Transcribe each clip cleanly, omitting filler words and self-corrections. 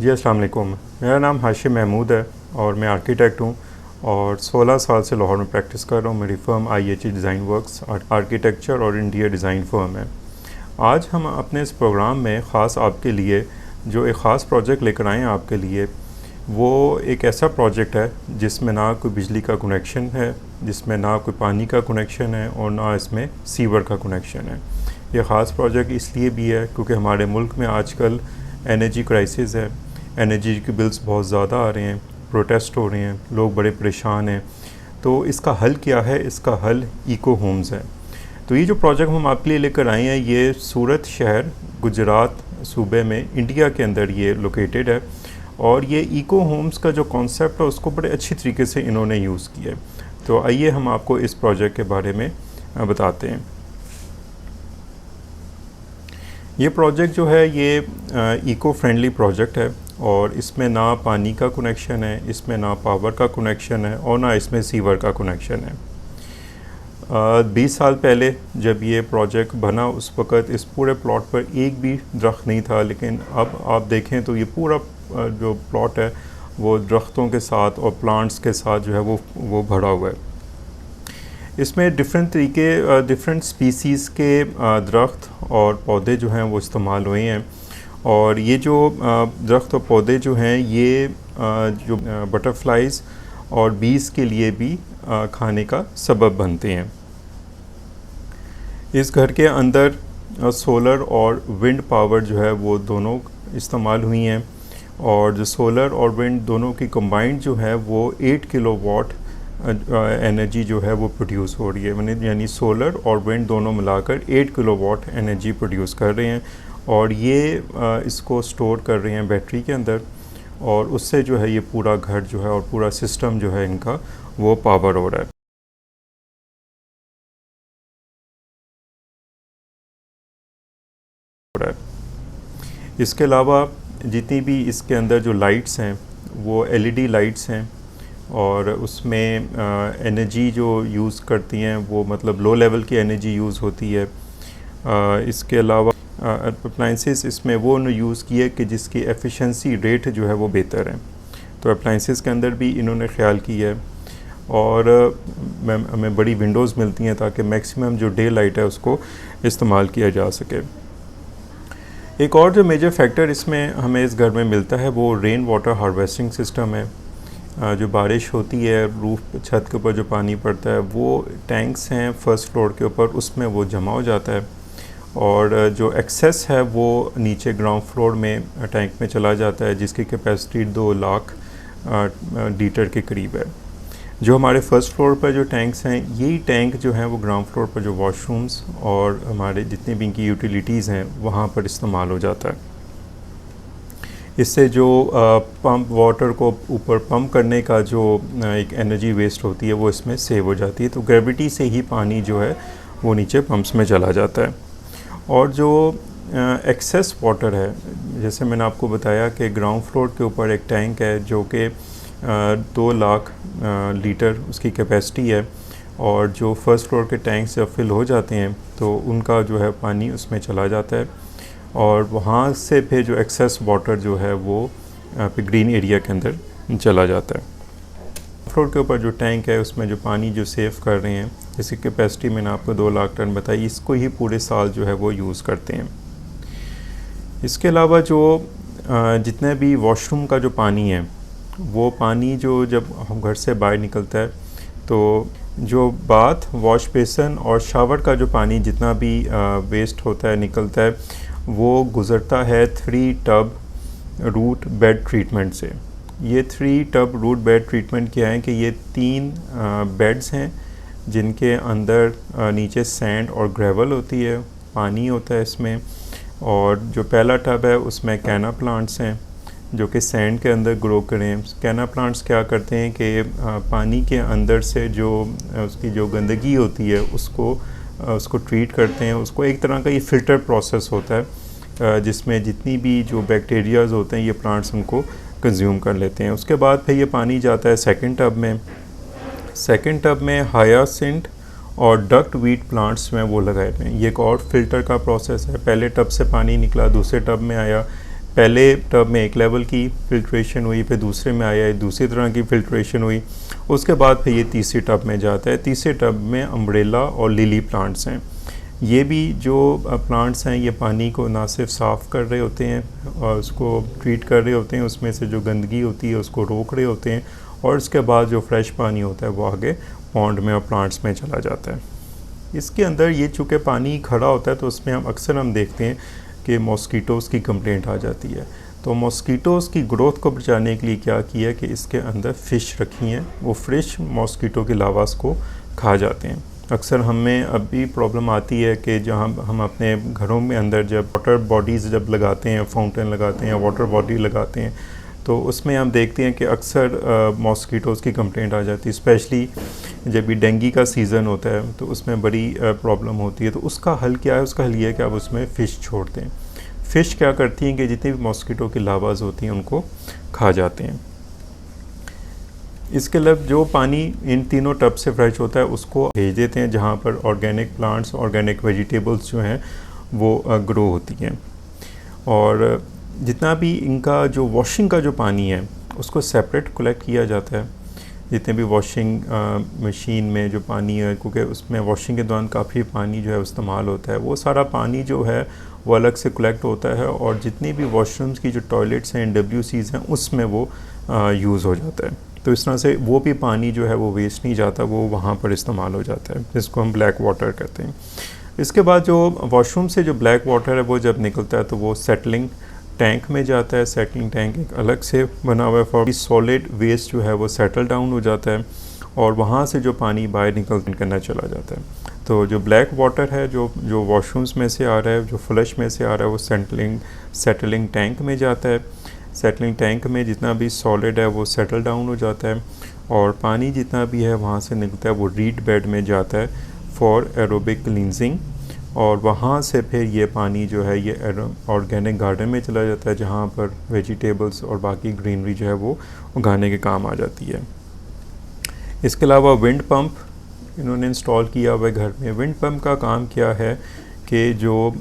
जी अस्सलाम वालेकुम। मेरा नाम हाशिम महमूद है और मैं आर्किटेक्ट हूँ और 16 साल से लाहौर में प्रैक्टिस कर रहा हूँ। मेरी firm IHE design works architecture और इंटीरियर डिज़ाइन फ़र्म है। आज हम अपने इस प्रोग्राम में ख़ास आपके लिए जो एक ख़ास प्रोजेक्ट लेकर आए हैं आपके लिए, वो एक ऐसा प्रोजेक्ट है जिसमें ना कोई बिजली का कनेक्शन है, जिसमें ना कोई पानी का कनेक्शन है और ना इसमें सीवर का कनेक्शन है। ये ख़ास प्रोजेक्ट इसलिए भी है क्योंकि हमारे मुल्क में आजकल एनर्जी क्राइसिस है, एनर्जी के बिल्स बहुत ज़्यादा आ रहे हैं, प्रोटेस्ट हो रहे हैं, लोग बड़े परेशान हैं। तो इसका हल क्या है? इसका हल इको होम्स है। तो ये जो प्रोजेक्ट हम आपके लिए लेकर आए हैं, ये सूरत शहर गुजरात सूबे में इंडिया के अंदर ये लोकेटेड है और ये इको होम्स का जो कॉन्सेप्ट है उसको बड़े अच्छी तरीके से इन्होंने यूज़ किया है। तो आइए हम आपको इस प्रोजेक्ट के बारे में बताते हैं। ये प्रोजेक्ट जो है ये इको फ्रेंडली प्रोजेक्ट है और इसमें ना पानी का कनेक्शन है, इसमें ना पावर का कनेक्शन है और ना इसमें सीवर का कनेक्शन है। 20 साल पहले जब ये प्रोजेक्ट बना उस वक़्त इस पूरे प्लॉट पर एक भी दरख्त नहीं था, लेकिन अब आप देखें तो ये पूरा जो प्लॉट है वो दरख्तों के साथ और प्लांट्स के साथ जो है वो भरा हुआ है। इसमें डिफरेंट स्पीसीज़ के दरख्त और पौधे जो हैं वो इस्तेमाल हुए हैं और ये जो दरख्त और पौधे जो हैं ये जो बटरफ्लाइज़ और बीज़ के लिए भी खाने का सबब बनते हैं। इस घर के अंदर सोलर और विंड पावर जो है वो दोनों इस्तेमाल हुई हैं और जो सोलर और विंड दोनों की कंबाइंड जो है वो 8 किलोवाट एनर्जी जो है वो प्रोड्यूस हो रही है। यानी सोलर और विंड दोनों मिलाकर 8 किलोवाट एनर्जी प्रोड्यूस कर रहे हैं और ये इसको स्टोर कर रहे हैं बैटरी के अंदर और उससे जो है ये पूरा घर जो है और पूरा सिस्टम जो है इनका वो पावर हो रहा है। इसके अलावा जितनी भी इसके अंदर जो लाइट्स हैं वो LED लाइट्स हैं और उसमें एनर्जी जो यूज़ करती हैं वो मतलब लो लेवल की एनर्जी यूज़ होती है। इसके अलावा अप्लाइंसेस इसमें वो यूज़ किए कि जिसकी एफिशिएंसी रेट जो है वो बेहतर है। तो अप्लाइंसेस के अंदर भी इन्होंने ख्याल किया है और हमें बड़ी विंडोज़ मिलती हैं ताकि मैक्सिमम जो डे लाइट है उसको इस्तेमाल किया जा सके। एक और जो मेजर फैक्टर इसमें हमें इस घर में मिलता है वो रेन वाटर हार्वेस्टिंग सिस्टम है। जो बारिश होती है रूफ छत के ऊपर जो पानी पड़ता है वो टैंक्स हैं फर्स्ट फ्लोर के ऊपर, उसमें वो जमा हो जाता है और जो एक्सेस है वो नीचे ग्राउंड फ्लोर में टैंक में चला जाता है जिसकी कैपेसिटी 2 लाख लीटर के करीब है। जो हमारे फर्स्ट फ्लोर पर जो टैंक्स हैं यही टैंक जो हैं वो ग्राउंड फ्लोर पर जो वॉशरूम्स और हमारे जितने भी इनकी यूटिलिटीज़ हैं वहाँ पर इस्तेमाल हो जाता है। इससे जो पंप वाटर को ऊपर पंप करने का जो एक एनर्जी वेस्ट होती है वो इसमें सेव हो जाती है। तो ग्रेविटी से ही पानी जो है वो नीचे पंप्स में चला जाता है और जो एक्सेस वाटर है, जैसे मैंने आपको बताया कि ग्राउंड फ्लोर के ऊपर एक टैंक है जो कि 2 लाख लीटर उसकी कैपेसिटी है और जो फर्स्ट फ्लोर के टैंक से फिल हो जाते हैं तो उनका जो है पानी उसमें चला जाता है और वहाँ से फिर जो एक्सेस वाटर जो है वो ग्रीन एरिया के अंदर चला जाता है। फ्लोर के ऊपर जो टैंक है उसमें जो पानी जो सेव कर रहे हैं, इसकी कैपेसिटी मैंने आपको 2 लाख टन बताई, इसको ही पूरे साल जो है वो यूज़ करते हैं। इसके अलावा जो जितने भी वॉशरूम का जो पानी है वो पानी जो जब हम घर से बाहर निकलता है तो जो बाथ वॉश बेसन और शावर का जो पानी जितना भी वेस्ट होता है निकलता है वो गुज़रता है 3 टब रूट बेड ट्रीटमेंट से। ये 3 टब रूट बेड ट्रीटमेंट क्या है कि ये 3 बेड्स हैं जिनके अंदर नीचे सैंड और ग्रेवल होती है, पानी होता है इसमें और जो पहला टब है उसमें कैना प्लांट्स हैं जो कि सैंड के अंदर ग्रो करें। कैना प्लांट्स क्या करते हैं कि पानी के अंदर से जो उसकी जो गंदगी होती है उसको ट्रीट करते हैं। उसको एक तरह का ये फ़िल्टर प्रोसेस होता है जिसमें जितनी भी जो बैक्टीरियाज़ होते हैं ये प्लांट्स उनको कंज्यूम कर लेते हैं। उसके बाद फिर ये पानी जाता है सेकंड टब में। सेकंड टब में हायासिंथ और डक्ट वीट प्लांट्स में वो लगाए हुए हैं। ये एक और फिल्टर का प्रोसेस है। पहले टब से पानी निकला, दूसरे टब में आया, पहले टब में एक लेवल की फ़िल्ट्रेशन हुई, फिर दूसरे में आया दूसरी तरह की फ़िल्ट्रेशन हुई, उसके बाद फिर ये तीसरी टब में जाता है। तीसरे टब में अम्ब्रेला और लिली प्लांट्स हैं। ये भी जो प्लांट्स हैं ये पानी को ना सिर्फ साफ़ कर रहे होते हैं और उसको ट्रीट कर रहे होते हैं, उसमें से जो गंदगी होती है उसको रोक रहे होते हैं, और उसके बाद जो फ्रेश पानी होता है वो आगे पॉन्ड में और प्लांट्स में चला जाता है। इसके अंदर ये चूँकि पानी खड़ा होता है तो उसमें हम देखते हैं कि मॉस्कीटोज़ की कंप्लेंट आ जाती है। तो मॉस्कीटोज़ की ग्रोथ को बचाने के लिए क्या किया कि इसके अंदर फ़िश रखी हैं, वो फ्रेश मॉस्कीटो के लावास को खा जाते हैं। अक्सर हमें अभी प्रॉब्लम आती है कि जहाँ हम अपने घरों में अंदर जब वाटर बॉडीज़ जब लगाते हैं, फाउंटेन लगाते हैं या वाटर बॉडी लगाते हैं, तो उसमें हम देखते हैं कि अक्सर मॉस्कीटोज़ की कंप्लेंट आ जाती है। स्पेशली जब भी डेंगू का सीज़न होता है तो उसमें बड़ी प्रॉब्लम होती है। तो उसका हल क्या है? उसका हल ये है कि आप उसमें फ़िश छोड़ दें। फ़िश क्या करती हैं कि जितनी भी मॉस्कीटो की लार्वास होती हैं उनको खा जाते हैं। इसके अलावा जो पानी इन तीनों टब से फ्रेश होता है उसको भेज देते हैं जहाँ पर ऑर्गेनिक प्लांट्स, ऑर्गेनिक वेजिटेबल्स जो हैं वो ग्रो होती हैं। और जितना भी इनका जो वॉशिंग का जो पानी है उसको सेपरेट कलेक्ट किया जाता है। जितने भी वॉशिंग मशीन में जो पानी है, क्योंकि उसमें वॉशिंग के दौरान काफ़ी पानी जो है इस्तेमाल होता है, वो सारा पानी जो है वो अलग से कलेक्ट होता है और जितनी भी वॉशरूम्स की जो टॉयलेट्स हैं, WCs हैं, उसमें वो यूज़ हो जाता है। तो इस तरह से वो भी पानी जो है वो वेस्ट नहीं जाता, वो वहाँ पर इस्तेमाल हो जाता है, जिसको हम ब्लैक वाटर कहते हैं। इसके बाद जो वॉशरूम से जो ब्लैक वाटर है वो जब निकलता है तो वो सेटलिंग टैंक में जाता है। सेटलिंग टैंक एक अलग से बना हुआ है फॉर सॉलिड वेस्ट जो है वो सेटल डाउन हो जाता है और वहाँ से जो पानी बाहर निकलना चला जाता है। तो जो ब्लैक वाटर है जो वॉशरूम्स में से आ रहा है, जो फ्लश में से आ रहा है, वो सेटलिंग टैंक में जाता है। सेटलिंग टैंक में जितना भी सॉलिड है वो सेटल डाउन हो जाता है और पानी जितना भी है वहाँ से निकलता है वो रीड बेड में जाता है फॉर एरोबिक क्लींजिंग, और वहाँ से फिर ये पानी जो है ये ऑर्गेनिक गार्डन में चला जाता है जहाँ पर वेजिटेबल्स और बाकी ग्रीनरी जो है वो उगाने के काम आ जाती है। इसके अलावा विंड पंप इन्होंने इंस्टॉल किया हुआ है घर में। विंड पंप का काम क्या है कि जो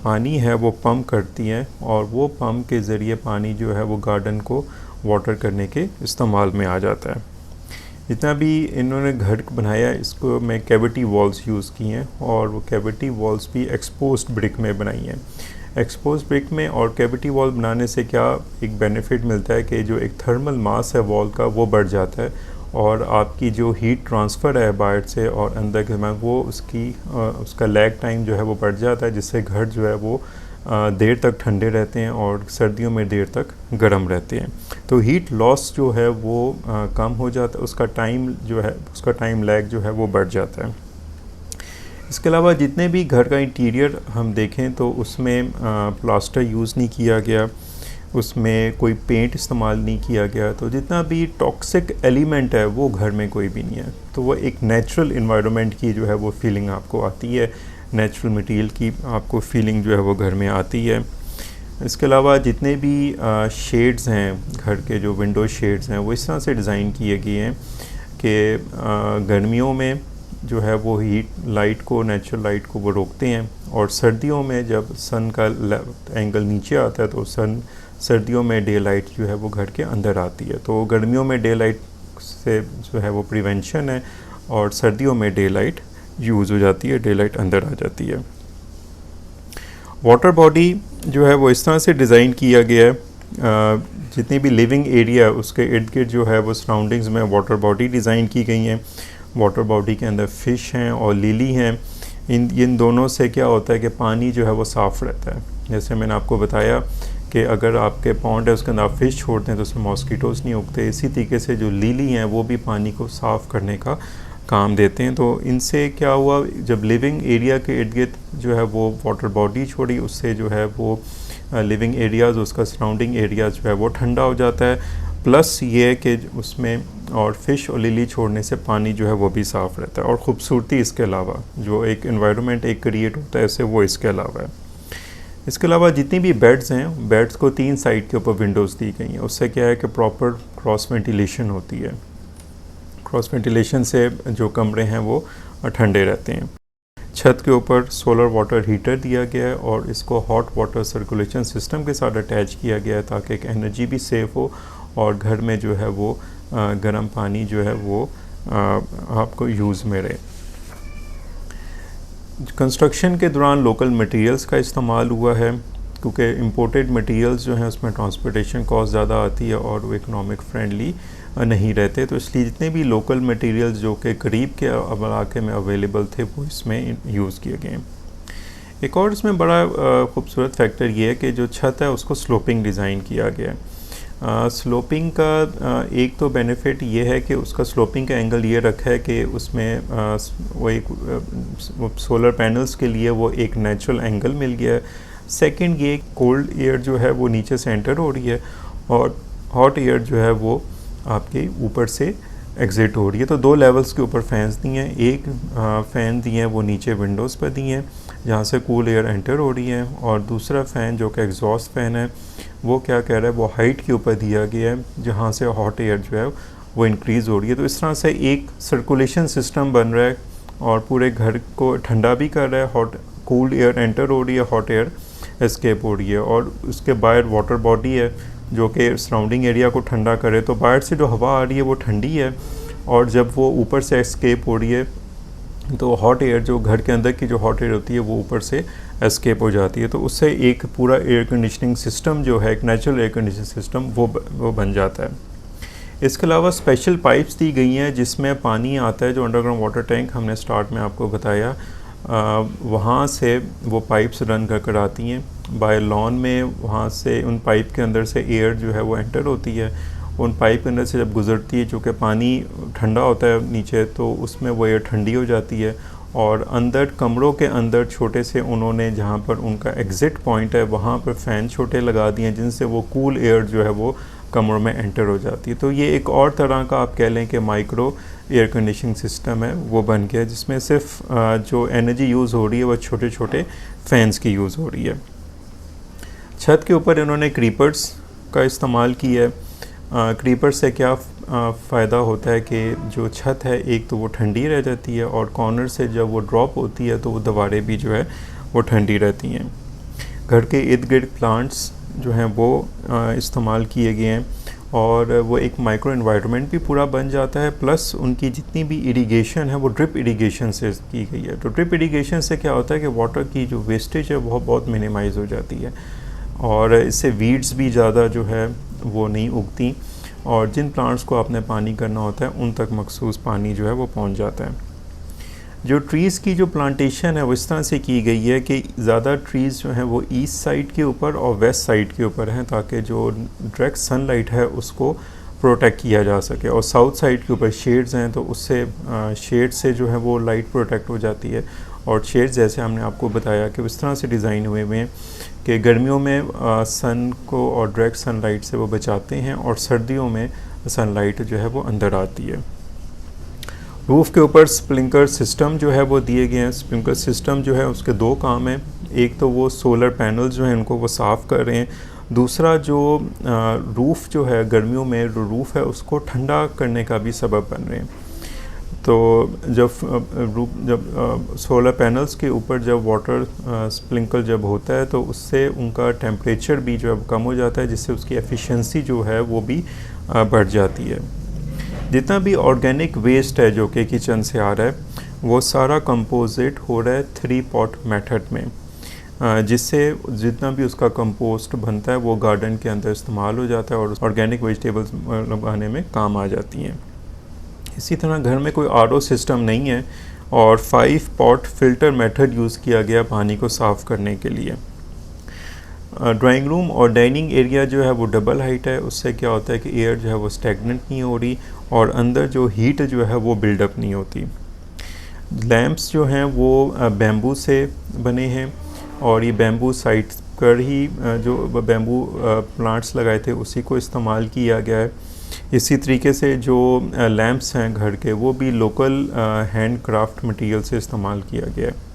पानी है वो पंप करती है और वो पंप के ज़रिए पानी जो है वो गार्डन को वाटर करने के इस्तेमाल में आ जाता है। जितना भी इन्होंने घर बनाया इसको में कैविटी वॉल्स यूज़ की हैं और वो कैविटी वॉल्स भी एक्सपोज्ड ब्रिक में बनाई हैं। एक्सपोज्ड ब्रिक में और कैविटी वॉल बनाने से क्या एक बेनिफिट मिलता है कि जो एक थर्मल मास है वॉल का वो बढ़ जाता है और आपकी जो हीट ट्रांसफ़र है बाहर से और अंदर के में वो उसका लैग टाइम जो है वो बढ़ जाता है, जिससे घर जो है वो देर तक ठंडे रहते हैं और सर्दियों में देर तक गर्म रहते हैं। तो हीट लॉस जो है वो कम हो जाता है, उसका टाइम लैग जो है वो बढ़ जाता है। इसके अलावा जितने भी घर का इंटीरियर हम देखें तो उसमें प्लास्टर यूज़ नहीं किया गया, उसमें कोई पेंट इस्तेमाल नहीं किया गया, तो जितना भी टॉक्सिक एलिमेंट है वो घर में कोई भी नहीं है। तो वो एक नेचुरल इन्वायरमेंट की जो है वो फीलिंग आपको आती है, नेचुरल मटेरियल की आपको फीलिंग जो है वो घर में आती है। इसके अलावा जितने भी शेड्स हैं घर के, जो विंडो शेड्स हैं, वो इस तरह से डिज़ाइन किए गए हैं कि गर्मियों में जो है वो नेचुरल लाइट को वो रोकते हैं और सर्दियों में जब सन का एंगल नीचे आता है तो सर्दियों में डे लाइट जो है वो घर के अंदर आती है। तो गर्मियों में डे लाइट से जो है वो प्रिवेंशन है और सर्दियों में डे लाइट यूज़ हो जाती है, डे लाइट अंदर आ जाती है। वाटर बॉडी जो है वो इस तरह से डिज़ाइन किया गया है, जितनी भी लिविंग एरिया उसके इर्द गिर्द जो है वो सराउंडिंग्स में वाटर बॉडी डिज़ाइन की गई हैं। वाटर बॉडी के अंदर फ़िश हैं और लिली हैं। इन दोनों से क्या होता है कि पानी जो है वो साफ़ रहता है। जैसे मैंने आपको बताया कि अगर आपके पॉन्ड है उसके अंदर आप फ़िश छोड़ते हैं तो उसमें मॉस्कीटोज़ नहीं उगते। इसी तरीके से जो लिली हैं वो भी पानी को साफ़ करने का काम देते हैं। तो इनसे क्या हुआ, जब लिविंग एरिया के इर्द गिर्द जो है वो वाटर बॉडी छोड़ी, उससे जो है वो लिविंग एरियाज़, उसका सराउंडिंग एरिया जो है वो ठंडा हो जाता है। प्लस ये है कि उसमें और फ़िश और लिली छोड़ने से पानी जो है वो भी साफ़ रहता है और ख़ूबसूरती इसके अलावा जो एक एनवायरनमेंट एक क्रिएट होता है इससे वो इसके अलावा है। इसके अलावा जितनी भी बेड्स हैं, बेड्स को 3 साइड के ऊपर विंडोज़ दी गई हैं। उससे क्या है कि प्रॉपर क्रॉस वेंटिलेशन होती है। क्रॉस वेंटिलेशन से जो कमरे हैं वो ठंडे रहते हैं। छत के ऊपर सोलर वाटर हीटर दिया गया है और इसको हॉट वाटर सर्कुलेशन सिस्टम के साथ अटैच किया गया है ताकि एक एनर्जी भी सेफ़ हो और घर में जो है वो गर्म पानी जो है वो आपको यूज़ में रहे। कंस्ट्रक्शन के दौरान लोकल मटेरियल्स का इस्तेमाल हुआ है क्योंकि इम्पोर्टेड मटेरियल्स जो हैं उसमें ट्रांसपोर्टेशन कॉस्ट ज़्यादा आती है और वो इकोनॉमिक फ्रेंडली नहीं रहते, तो इसलिए जितने भी लोकल मटेरियल्स जो कि करीब के इलाके में अवेलेबल थे वो इसमें यूज़ किए गए। एक और इसमें बड़ा खूबसूरत फैक्टर ये है कि जो छत है उसको स्लोपिंग डिज़ाइन किया गया है। स्लोपिंग का एक तो बेनिफिट ये है कि उसका स्लोपिंग का एंगल ये रखा है कि उसमें वो एक सोलर पैनल्स के लिए वो एक नेचुरल एंगल मिल गया है। सेकंड ये कोल्ड एयर जो है वो नीचे से एंटर हो रही है और हॉट एयर जो है वो आपके ऊपर से एग्ज़िट हो रही है। तो दो लेवल्स के ऊपर फैंस दिए हैं, एक फ़ैन दिए हैं वो नीचे विंडोज़ पर दिए हैं जहाँ से कूल एयर एंटर हो रही है, और दूसरा फ़ैन जो कि एग्जॉस्ट फ़ैन है वो क्या कह रहा है वो हाइट के ऊपर दिया गया है जहाँ से हॉट एयर जो है वो इंक्रीज़ हो रही है। तो इस तरह से एक सर्कुलेशन सिस्टम बन रहा है और पूरे घर को ठंडा भी कर रहा है, हॉट कूल एयर एंटर हो रही है, हॉट एयर एस्केप हो रही है, और उसके बाहर वाटर बॉडी है जो कि सराउंडिंग एरिया को ठंडा करे। तो बाहर से जो हवा आ रही है वो ठंडी है और जब वो ऊपर से एस्केप हो रही है तो हॉट एयर जो घर के अंदर की जो हॉट एयर होती है वो ऊपर से एस्केप हो जाती है। तो उससे एक पूरा एयर कंडीशनिंग सिस्टम जो है, एक नेचुरल एयर कंडीशनिंग सिस्टम वो बन जाता है। इसके अलावा स्पेशल पाइप्स दी गई हैं जिसमें पानी आता है, जो अंडरग्राउंड वाटर टैंक हमने स्टार्ट में आपको बताया, वहाँ से वो पाइप्स रन कर आती हैं बाय लॉन में। वहाँ से उन पाइप के अंदर से एयर जो है वो एंटर होती है, उन पाइप के अंदर से जब गुज़रती है, चूँकि पानी ठंडा होता है नीचे, तो उसमें वो एयर ठंडी हो जाती है और अंदर कमरों के अंदर छोटे से उन्होंने जहाँ पर उनका एग्ज़िट पॉइंट है वहाँ पर फ़ैन छोटे लगा दिए हैं जिनसे वो कूल एयर जो है वो कमरों में एंटर हो जाती है। तो ये एक और तरह का आप कह लें कि माइक्रो एयर कंडीशनिंग सिस्टम है वो बन गया, जिसमें सिर्फ जो एनर्जी यूज़ हो रही है वो छोटे छोटे फ़ैन्स की यूज़ हो रही है। छत के ऊपर इन्होंने क्रीपर्स का इस्तेमाल किया है। क्रीपर से क्या फ़ायदा होता है कि जो छत है एक तो वो ठंडी रह जाती है और कॉर्नर से जब वो ड्रॉप होती है तो वो दीवारें भी जो है वो ठंडी रहती हैं। घर के इर्द गिर्द प्लांट्स जो हैं वो इस्तेमाल किए गए हैं और वो एक माइक्रो एनवायरनमेंट भी पूरा बन जाता है, प्लस उनकी जितनी भी इरिगेशन है वो ड्रिप इरिगेशन से की गई है। तो ड्रिप इरिगेशन से क्या होता है कि वाटर की जो वेस्टेज है वो बहुत मिनिमाइज़ हो जाती है और इससे वीड्स भी ज़्यादा जो है वो नहीं उगती और जिन प्लांट्स को आपने पानी करना होता है उन तक मखसूस पानी जो है वो पहुंच जाता है। जो ट्रीज़ की जो प्लांटेशन है वो इस तरह से की गई है कि ज़्यादा ट्रीज़ जो हैं वो ईस्ट साइड के ऊपर और वेस्ट साइड के ऊपर हैं ताकि जो डायरेक्ट सनलाइट है उसको प्रोटेक्ट किया जा सके, और साउथ साइड के ऊपर शेड्स हैं तो उससे शेड से जो है वो लाइट प्रोटेक्ट हो जाती है। और शेड्स जैसे हमने आपको बताया कि इस तरह से डिज़ाइन हुए हैं कि गर्मियों में सन को और डायरेक्ट सनलाइट से वो बचाते हैं और सर्दियों में सनलाइट जो है वो अंदर आती है। रूफ़ के ऊपर स्प्रिंकलर सिस्टम जो है वो दिए गए हैं। स्प्रिंकलर सिस्टम जो है उसके दो काम हैं, एक तो वो सोलर पैनल्स जो हैं उनको वो साफ़ कर रहे हैं, दूसरा जो रूफ़ जो है गर्मियों में जो रूफ़ है उसको ठंडा करने का भी सबब बन रहे हैं। तो जब सोलर पैनल्स के ऊपर जब वाटर स्प्रिंकल जब होता है तो उससे उनका टेम्परेचर भी जो है कम हो जाता है, जिससे उसकी एफिशिएंसी जो है वो भी बढ़ जाती है। जितना भी ऑर्गेनिक वेस्ट है जो कि किचन से आ रहा है वो सारा कंपोजिट हो रहा है 3 पॉट मेथड में, जिससे जितना भी उसका कंपोस्ट बनता है वो गार्डन के अंदर इस्तेमाल हो जाता है और ऑर्गेनिक वेजिटेबल्स लगाने में काम आ जाती हैं। इसी तरह घर में कोई आरओ सिस्टम नहीं है और 5 पॉट फिल्टर मेथड यूज़ किया गया पानी को साफ़ करने के लिए। ड्राइंग रूम और डाइनिंग एरिया जो है वो डबल हाइट है, उससे क्या होता है कि एयर जो है वो स्टैगनेंट नहीं हो रही और अंदर जो हीट जो है वो बिल्डअप नहीं होती। लैंप्स जो हैं वो बैम्बू से बने हैं और ये बैम्बू साइड पर ही जो बैम्बू प्लांट्स लगाए थे उसी को इस्तेमाल किया गया है। इसी तरीके से जो लैंप्स हैं घर के वो भी लोकल हैंड क्राफ्ट मटेरियल से इस्तेमाल किया गया है।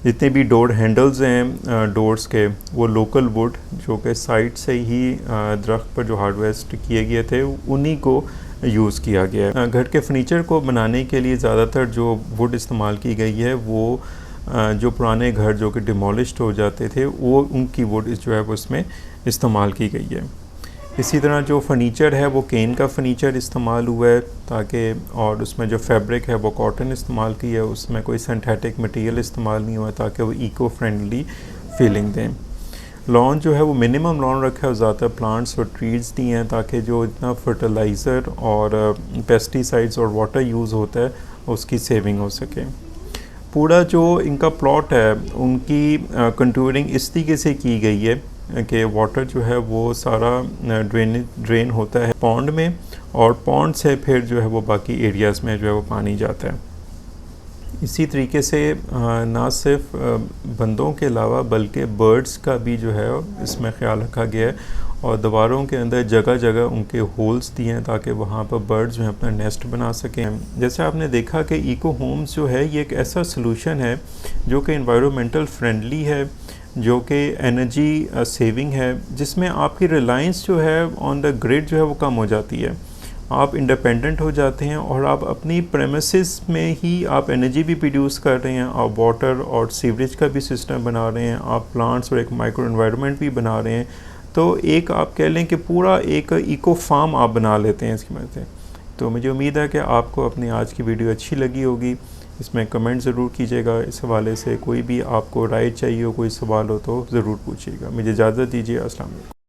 जितने भी डोर हैंडल्स हैं डोर्स के वो लोकल वुड जो कि साइड से ही दरख्त पर जो हार्वेस्ट किए गए थे उन्हीं को यूज़ किया गया है। घर के फर्नीचर को बनाने के लिए ज़्यादातर जो वुड इस्तेमाल की गई है वो जो पुराने घर जो कि डिमोलिश्ड हो जाते थे वो उनकी वुड जो है वो उसमें इस्तेमाल की गई है। इसी तरह जो फर्नीचर है वो केन का फर्नीचर इस्तेमाल हुआ है ताकि, और उसमें जो फैब्रिक है वो कॉटन इस्तेमाल की है, उसमें कोई सिंथेटिक मटेरियल इस्तेमाल नहीं हुआ ताकि वो इको फ्रेंडली फीलिंग दें। लॉन जो है वो मिनिमम लॉन रखा है, ज़्यादा प्लांट्स और ट्रीज दिए हैं ताकि जो इतना फर्टिलाइज़र और पेस्टिसाइड्स और वाटर यूज़ होता है उसकी सेविंग हो सके। पूरा जो इनका प्लॉट है उनकी कंटूरिंग इस तरीके से की गई है कि वाटर जो है वो सारा ड्रेन होता है पॉन्ड में, और पॉन्ड से फिर जो है वो बाकी एरियाज़ में जो है वो पानी जाता है। इसी तरीके से ना सिर्फ बंदों के अलावा बल्कि बर्ड्स का भी जो है इसमें ख्याल रखा गया है, और दीवारों के अंदर जगह जगह उनके होल्स दिए हैं ताकि वहाँ पर बर्ड्स जो है अपना नेस्ट बना सकें। जैसे आपने देखा कि इको होम्स जो है ये एक ऐसा सलूशन है जो कि एनवायरमेंटल फ्रेंडली है, जो कि एनर्जी सेविंग है, जिसमें आपकी रिलायंस जो है ऑन द ग्रिड जो है वो कम हो जाती है। आप इंडिपेंडेंट हो जाते हैं और आप अपनी प्रेमिसेस में ही आप एनर्जी भी प्रोड्यूस कर रहे हैं, आप वाटर और सीवरेज का भी सिस्टम बना रहे हैं, आप प्लांट्स और एक माइक्रो एनवायरनमेंट भी बना रहे हैं। तो एक आप कह लें कि पूरा एक इको फार्म आप बना लेते हैं इसकी मदद से। तो मुझे उम्मीद है कि आपको अपनी आज की वीडियो अच्छी लगी होगी। इसमें कमेंट ज़रूर कीजिएगा, इस हवाले से कोई भी आपको राय चाहिए हो, कोई सवाल हो तो ज़रूर पूछिएगा। मुझे इजाज़त दीजिए। अस्सलाम वालेकुम।